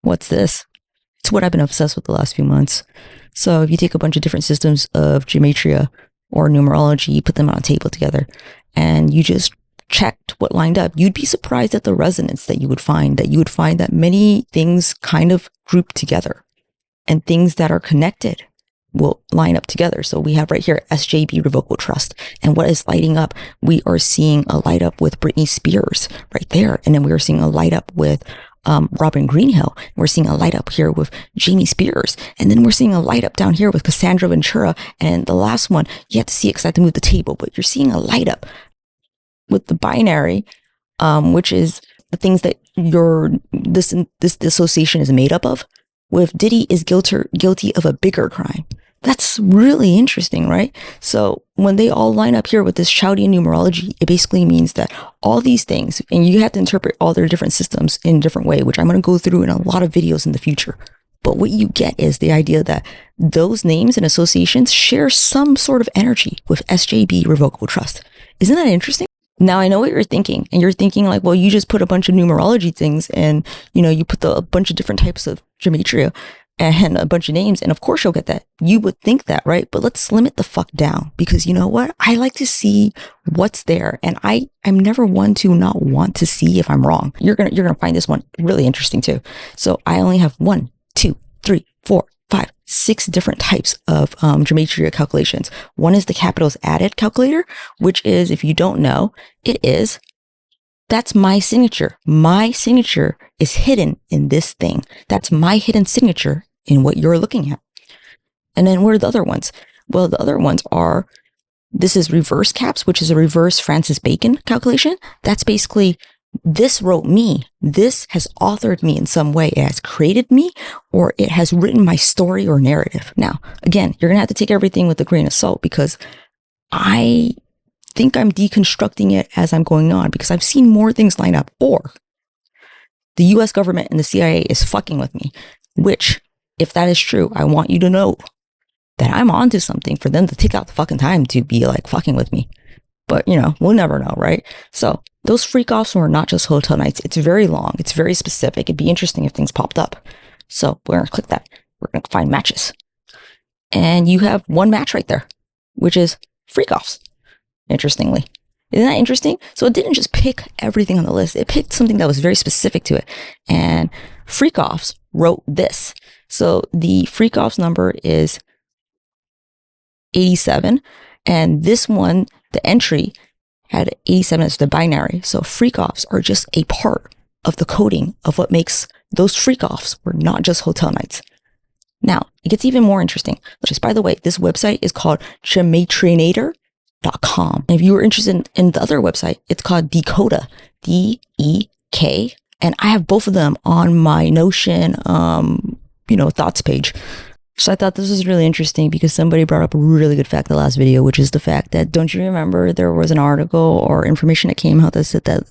What's this? It's what I've been obsessed with the last few months. So if you take a bunch of different systems of gematria or numerology, you put them on a table together, and you just checked what lined up, you'd be surprised at the resonance that you would find. That you would find that many things kind of group together, and things that are connected will line up together. So we have right here SJB Revocable Trust. And what is lighting up? We are seeing a light up with Britney Spears right there. And then we are seeing a light up with Robin Greenhill. We're seeing a light up here with Jamie Spears. And then we're seeing a light up down here with Cassandra Ventura. And the last one, you have to see it because I have to move the table, but you're seeing a light up with the binary, which is the things that this association is made up of. With Diddy is guilty of a bigger crime. That's really interesting, right? So when they all line up here with this Chaudian numerology, it basically means that all these things, and you have to interpret all their different systems in a different way, which I'm going to go through in a lot of videos in the future. But what you get is the idea that those names and associations share some sort of energy with SJB Revocable Trust. Isn't that interesting? Now I know what you're thinking, and you're thinking like, well, you just put a bunch of numerology things and, you put a bunch of different types of gematria and a bunch of names, and of course you'll get that. You would think that, right? But let's slim it the fuck down, because you know what? I like to see what's there, and I'm never one to not want to see if I'm wrong. You're gonna find this one really interesting too. So I only have 1, 2, 3, 4, 5, 6 different types of gematria calculations. One is the capitals added calculator, which is, if you don't know, that's my signature. My signature is hidden in this thing. That's my hidden signature in what you're looking at. And then what are the other ones? Well, the other ones are, this is reverse caps, which is a reverse Francis Bacon calculation. That's basically, this wrote me. This has authored me in some way. It has created me, or it has written my story or narrative. Now, again, you're going to have to take everything with a grain of salt, because I think I'm deconstructing it as I'm going on, because I've seen more things line up, or the US government and the CIA is fucking with me, which, if that is true, I want you to know that I'm onto something for them to take out the fucking time to be like fucking with me. But we'll never know, right? So those freak offs were not just hotel nights. It's very long. It's very specific. It'd be interesting if things popped up. So we're going to click that. We're going to find matches. And you have one match right there, which is freak offs. Interestingly. Isn't that interesting? So it didn't just pick everything on the list. It picked something that was very specific to it. And freak offs wrote this. So the freak offs number is 87. And this one, the entry, had 87 as the binary. So freak offs are just a part of the coding of what makes those freak offs were not just hotel nights. Now, it gets even more interesting. Just by the way, this website is called Gematrianator.com. And if you were interested in the other website, it's called Decoda, DEK. And I have both of them on my Notion, thoughts page. So I thought this was really interesting because somebody brought up a really good fact in the last video, which is the fact that, don't you remember there was an article or information that came out that said that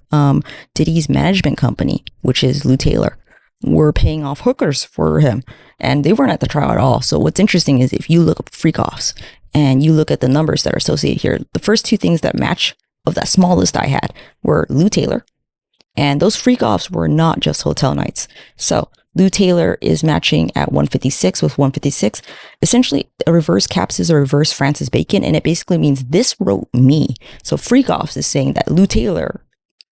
Diddy's management company, which is Lou Taylor, were paying off hookers for him, and they weren't at the trial at all. So what's interesting is, if you look up freak offs and you look at the numbers that are associated here, the first two things that match of that small list I had were Lou Taylor, and those freak offs were not just hotel nights. So Lou Taylor is matching at 156 with 156. Essentially, a reverse caps is a reverse Francis Bacon, and it basically means this wrote me. So freak offs is saying that Lou Taylor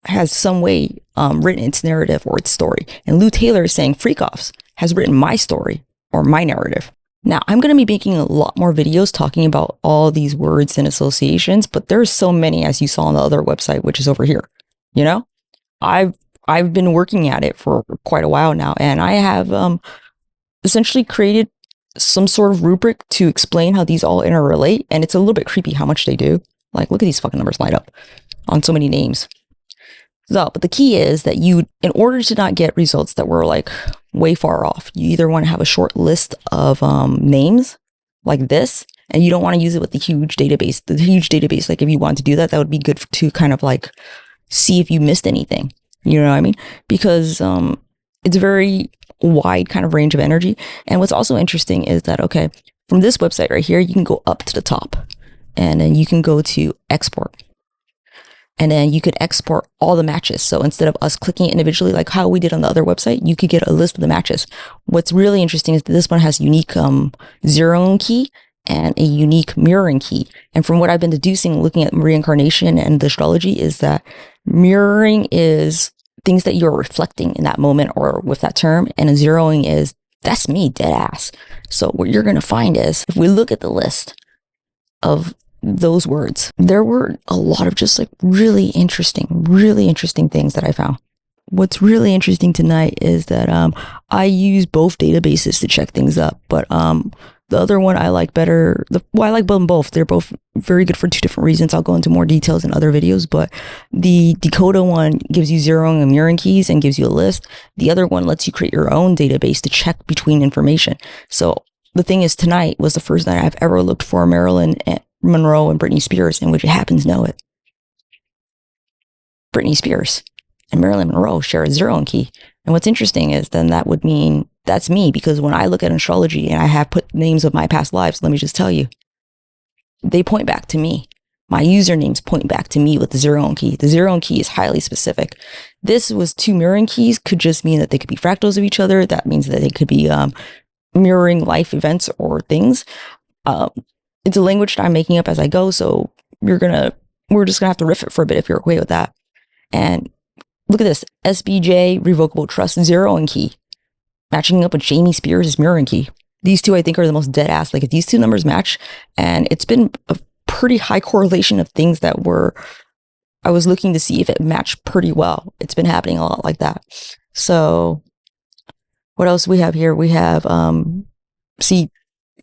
has some way written its narrative or its story, and Lou Taylor is saying freak offs has written my story or my narrative. Now, I'm going to be making a lot more videos talking about all these words and associations, but there's so many, as you saw on the other website, which is over here. I've been working at it for quite a while now, and I have essentially created some sort of rubric to explain how these all interrelate, and it's a little bit creepy how much they do. Like, look at these fucking numbers light up on so many names. So, but the key is that in order to not get results that were like way far off, you either want to have a short list of names like this, and you don't want to use it with the huge database. The huge database, like if you want to do that, that would be good to kind of like see if you missed anything. You know what I mean? Because it's a very wide kind of range of energy. And what's also interesting is that, okay, from this website right here, you can go up to the top, and then you can go to export. And then you could export all the matches. So instead of us clicking it individually, like how we did on the other website, you could get a list of the matches. What's really interesting is that this one has unique zeroing key and a unique mirroring key. And from what I've been deducing, looking at reincarnation and the astrology, is that mirroring is things that you're reflecting in that moment or with that term. And a zeroing is, that's me, dead ass. So what you're going to find is, if we look at the list of those words, there were a lot of just like really interesting things that I found. What's really interesting tonight is that I use both databases to check things up, but the other one I like better. I like them both. They're both very good for two different reasons. I'll go into more details in other videos, but the Dakota one gives you zeroing and mirroring keys and gives you a list. The other one lets you create your own database to check between information. So the thing is, tonight was the first night I've ever looked for Marilyn Monroe and Britney Spears, and would you happen to know it? Britney Spears and Marilyn Monroe share a zeroing key. And what's interesting is then that would mean that's me, because when I look at astrology and I have put names of my past lives, let me just tell you, they point back to me. My usernames point back to me with the zeroing key. The zeroing key is highly specific. This was two mirroring keys, could just mean that they could be fractals of each other. That means that they could be mirroring life events or things. It's a language that I'm making up as I go, so we're just gonna have to riff it for a bit if you're okay with that. And look at this, SBJ revocable trust zeroing key, matching up with Jamie Spears' mirroring key. These two I think are the most dead ass. Like if these two numbers match, and it's been a pretty high correlation of things that I was looking to see if it matched pretty well. It's been happening a lot like that. So what else we have here? We have see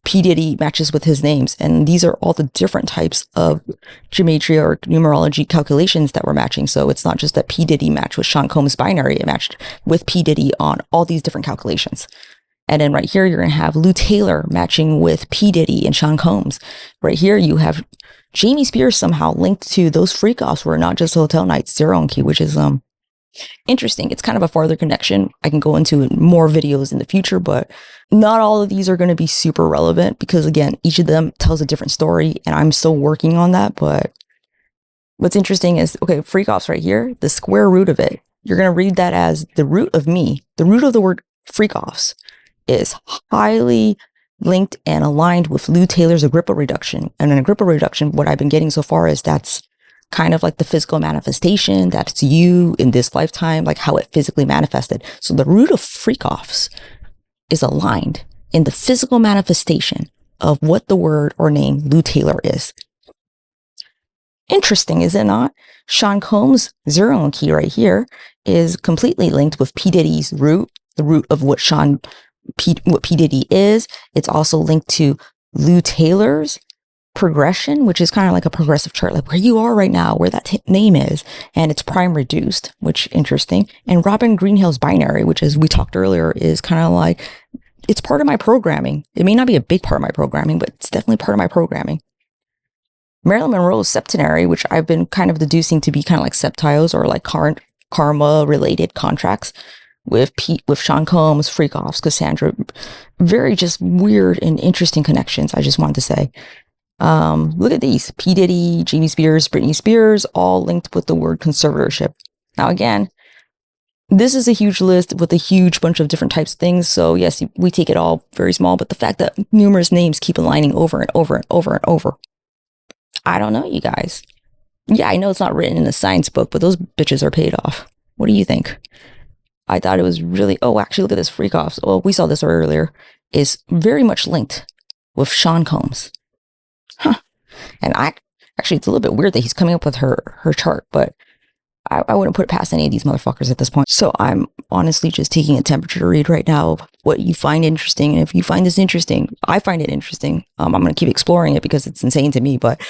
P. Diddy matches with his names, and these are all the different types of gematria or numerology calculations that we're matching. So it's not just that P. Diddy matched with Sean Combs' binary, it matched with P. Diddy on all these different calculations. And then right here, you're going to have Lou Taylor matching with P. Diddy and Sean Combs. Right here, you have Jamie Spears somehow linked to those freak-offs were not just Hotel Nights zeroing key, which is interesting. It's kind of a farther connection. I can go into more videos in the future, but not all of these are going to be super relevant because, again, each of them tells a different story, and I'm still working on that. But what's interesting is, okay, freak-offs right here, the square root of it, you're going to read that as the root of me. The root of the word freak-offs is highly linked and aligned with Lou Taylor's Agrippa reduction. And an Agrippa reduction, what I've been getting so far is that's kind of like the physical manifestation. That's you in this lifetime, like how it physically manifested. So the root of freak-offs is aligned in the physical manifestation of what the word or name Lou Taylor is. Interesting, is it not? Sean Combs' zeroing key right here is completely linked with P. Diddy's root, the root of what P. Diddy is. It's also linked to Lou Taylor's progression, which is kind of like a progressive chart, like where you are right now, where that name is, and it's prime reduced, which interesting. And Robin Greenhill's binary, which, as we talked earlier, is kind of like, it's part of my programming. It may not be a big part of my programming, but it's definitely part of my programming. Marilyn Monroe's septenary, which I've been kind of deducing to be kind of like septiles or like karma related contracts with Sean Combs, freak-offs, Cassandra, very just weird and interesting connections, I just wanted to say. Look at these, P. Diddy, Jamie Spears, Britney Spears, all linked with the word conservatorship. Now again, this is a huge list with a huge bunch of different types of things. So yes, we take it all very small, but the fact that numerous names keep aligning over and over and over and over. I don't know, you guys. Yeah, I know it's not written in a science book, but those bitches are paid off. What do you think? I thought it was really, oh, actually look at this freak-offs. Well, we saw this earlier, is very much linked with Sean Combs. Huh. And actually, it's a little bit weird that he's coming up with her chart, but I wouldn't put it past any of these motherfuckers at this point. So I'm honestly just taking a temperature read right now of what you find interesting. And if you find this interesting, I find it interesting. I'm going to keep exploring it because it's insane to me, but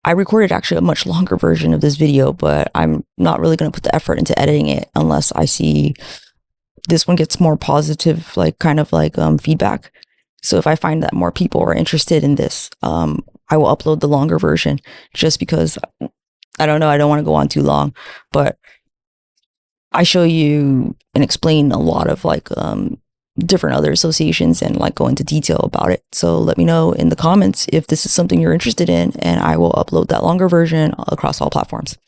I recorded actually a much longer version of this video, but I'm not really going to put the effort into editing it unless I see this one gets more positive, like kind of like feedback. So if I find that more people are interested in this, I will upload the longer version just because, I don't know, I don't want to go on too long, but I show you and explain a lot of like different other associations and like go into detail about it. So let me know in the comments if this is something you're interested in, and I will upload that longer version across all platforms.